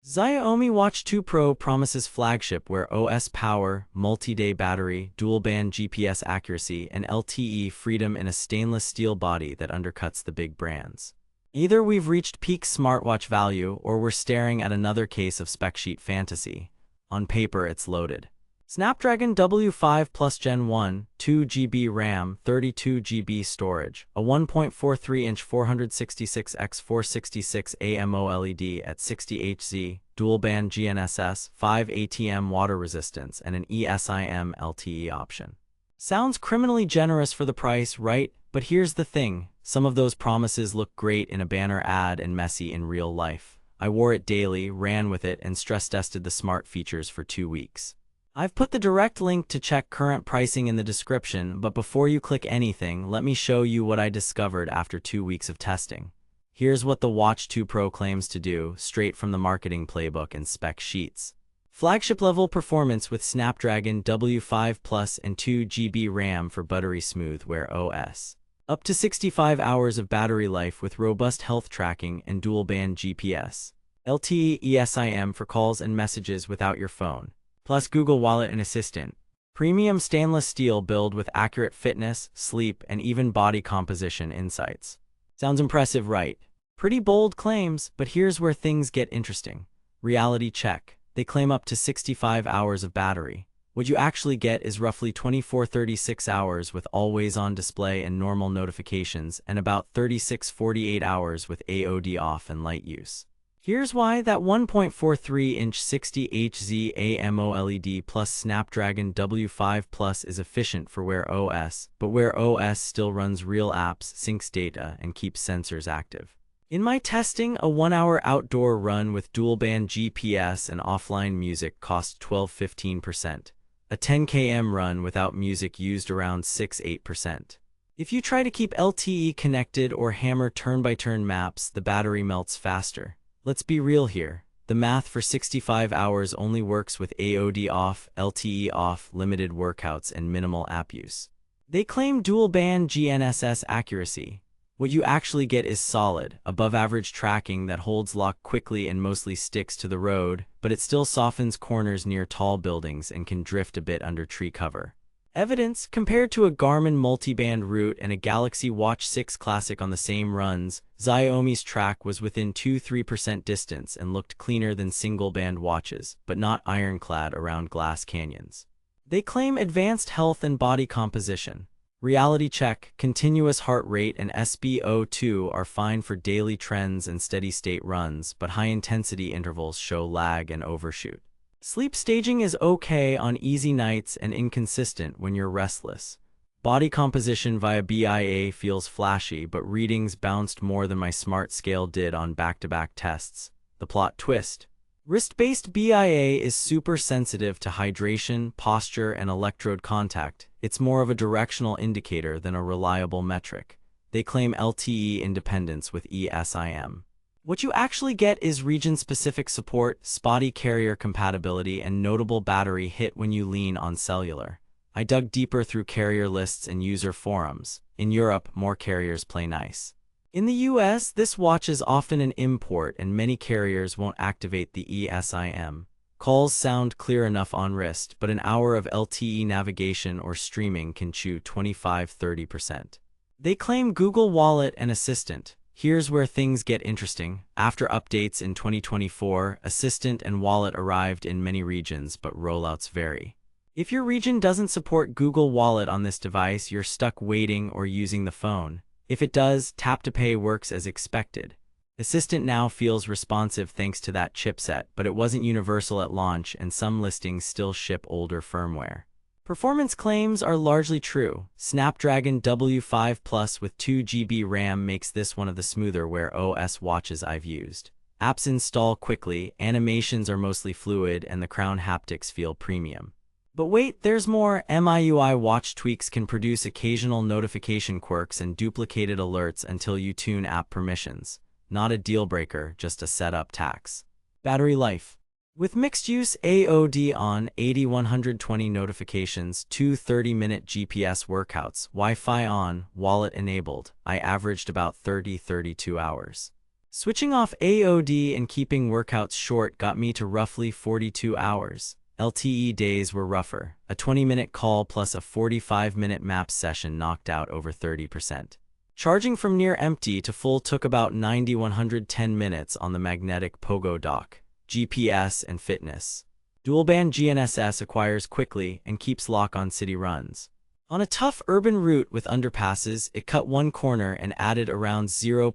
Xiaomi Watch 2 Pro promises flagship Wear OS power, multi-day battery, dual-band GPS accuracy, and LTE freedom in a stainless steel body that undercuts the big brands. Either we've reached peak smartwatch value or we're staring at another case of spec sheet fantasy. On paper, it's loaded. Snapdragon W5 Plus Gen 1, 2GB RAM, 32GB storage, a 1.43-inch 466x466 AMOLED at 60Hz, dual-band GNSS, 5 ATM water resistance, and an eSIM LTE option. Sounds criminally generous for the price, right? But here's the thing, some of those promises look great in a banner ad and messy in real life. I wore it daily, ran with it, and stress-tested the smart features for 2 weeks. I've put the direct link to check current pricing in the description, but before you click anything, let me show you what I discovered after 2 weeks of testing. Here's what the Watch 2 Pro claims to do, straight from the marketing playbook and spec sheets. Flagship-level performance with Snapdragon W5 Plus and 2GB RAM for buttery smooth Wear OS. Up to 65 hours of battery life with robust health tracking and dual-band GPS. LTE eSIM for calls and messages without your phone. Plus Google Wallet and Assistant. Premium stainless steel build with accurate fitness, sleep, and even body composition insights. Sounds impressive, right? Pretty bold claims, but here's where things get interesting. Reality check. They claim up to 65 hours of battery. What you actually get is roughly 24-36 hours with always-on display and normal notifications, and about 36-48 hours with AOD off and light use. Here's why that 1.43-inch 60Hz AMOLED plus Snapdragon W5 Plus is efficient for Wear OS, but Wear OS still runs real apps, syncs data, and keeps sensors active. In my testing, a 1-hour outdoor run with dual-band GPS and offline music cost 12–15%. A 10 km run without music used around 6–8%. If you try to keep LTE connected or hammer turn-by-turn maps, the battery melts faster. Let's be real here. The math for 65 hours only works with AOD off, LTE off, limited workouts, and minimal app use. They claim dual-band GNSS accuracy. What you actually get is solid, above-average tracking that holds lock quickly and mostly sticks to the road, but it still softens corners near tall buildings and can drift a bit under tree cover. Evidence, compared to a Garmin multiband route and a Galaxy Watch 6 Classic on the same runs, Xiaomi's track was within 2–3% distance and looked cleaner than single-band watches, but not ironclad around glass canyons. They claim advanced health and body composition. Reality check, continuous heart rate, and SpO2 are fine for daily trends and steady-state runs, but high-intensity intervals show lag and overshoot. Sleep staging is okay on easy nights and inconsistent when you're restless. Body composition via BIA feels flashy, but readings bounced more than my smart scale did on back-to-back tests. The plot twist. Wrist-based BIA is super sensitive to hydration, posture, and electrode contact. It's more of a directional indicator than a reliable metric. They claim LTE independence with eSIM. What you actually get is region-specific support, spotty carrier compatibility, and notable battery hit when you lean on cellular. I dug deeper through carrier lists and user forums. In Europe, more carriers play nice. In the US, this watch is often an import and many carriers won't activate the eSIM. Calls sound clear enough on wrist, but an hour of LTE navigation or streaming can chew 25–30%. They claim Google Wallet and Assistant. Here's where things get interesting. After updates in 2024, Assistant and Wallet arrived in many regions, but rollouts vary. If your region doesn't support Google Wallet on this device, you're stuck waiting or using the phone. If it does, Tap to Pay works as expected. Assistant now feels responsive thanks to that chipset, but it wasn't universal at launch and some listings still ship older firmware. Performance claims are largely true. Snapdragon W5 Plus with 2GB RAM makes this one of the smoother Wear OS watches I've used. Apps install quickly, animations are mostly fluid, and the crown haptics feel premium. But wait, there's more. MIUI watch tweaks can produce occasional notification quirks and duplicated alerts until you tune app permissions. Not a deal breaker, just a setup tax. Battery life. With mixed-use AOD on, 80–120 notifications, 2 30-minute GPS workouts, Wi-Fi on, wallet enabled, I averaged about 30–32 hours. Switching off AOD and keeping workouts short got me to roughly 42 hours. LTE days were rougher. A 20-minute call plus a 45-minute map session knocked out over 30%. Charging from near empty to full took about 90-110 minutes on the magnetic pogo dock. GPS and fitness. Dual-band GNSS acquires quickly and keeps lock on city runs. On a tough urban route with underpasses, it cut one corner and added around 0.12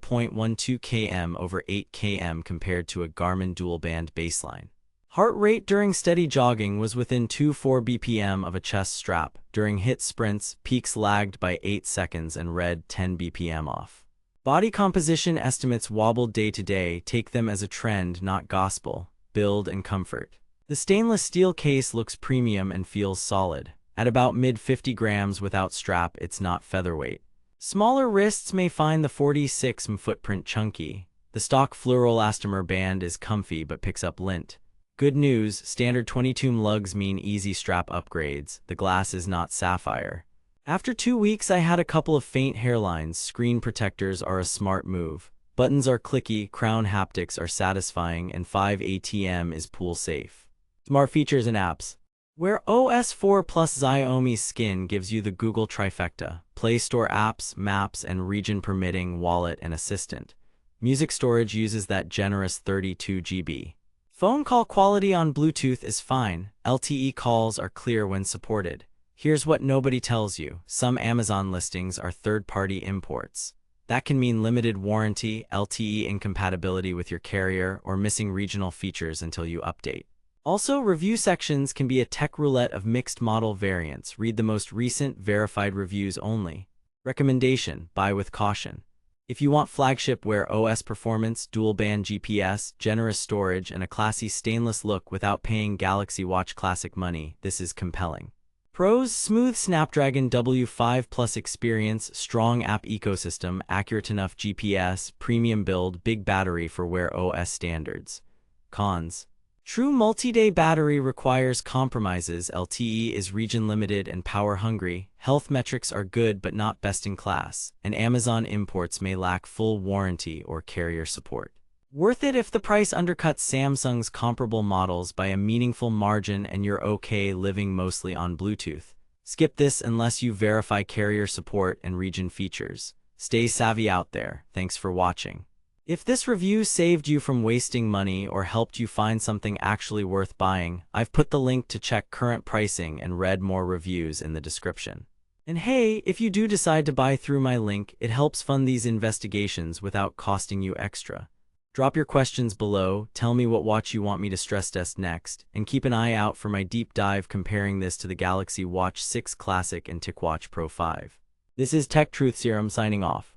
km over 8 km compared to a Garmin dual-band baseline. Heart rate during steady jogging was within 2-4 BPM of a chest strap. During hit sprints, peaks lagged by 8 seconds and read 10 BPM off. Body composition estimates wobbled day to day, take them as a trend, not gospel. Build and comfort. The stainless steel case looks premium and feels solid. At about mid-50 grams without strap, it's not featherweight. Smaller wrists may find the 46mm footprint chunky. The stock fluoroelastomer band is comfy but picks up lint. Good news, standard 22mm lugs mean easy strap upgrades. The glass is not sapphire. After 2 weeks, I had a couple of faint hairlines. Screen protectors are a smart move. Buttons are clicky, crown haptics are satisfying, and 5 ATM is pool safe. Smart features and apps. Wear OS 4 plus Xiaomi Skin gives you the Google trifecta. Play Store apps, maps, and region-permitting wallet and assistant. Music storage uses that generous 32 GB. Phone call quality on Bluetooth is fine. LTE calls are clear when supported. Here's what nobody tells you. Some Amazon listings are third-party imports. That can mean limited warranty, LTE incompatibility with your carrier, or missing regional features until you update. Also, review sections can be a tech roulette of mixed model variants. Read the most recent, verified reviews only. Recommendation: buy with caution. If you want flagship Wear OS performance, dual-band GPS, generous storage, and a classy stainless look without paying Galaxy Watch Classic money, this is compelling. Pros: smooth Snapdragon W5 Plus experience, strong app ecosystem, accurate enough GPS, premium build, big battery for Wear OS standards. Cons: true multi-day battery requires compromises. LTE is region-limited and power-hungry. Health metrics are good but not best-in-class, and Amazon imports may lack full warranty or carrier support. Worth it if the price undercuts Samsung's comparable models by a meaningful margin and you're okay living mostly on Bluetooth. Skip this unless you verify carrier support and region features. Stay savvy out there. Thanks for watching. If this review saved you from wasting money or helped you find something actually worth buying, I've put the link to check current pricing and read more reviews in the description. And hey, if you do decide to buy through my link, it helps fund these investigations without costing you extra. Drop your questions below, tell me what watch you want me to stress test next, and keep an eye out for my deep dive comparing this to the Galaxy Watch 6 Classic and TicWatch Pro 5. This is Tech Truth Serum signing off.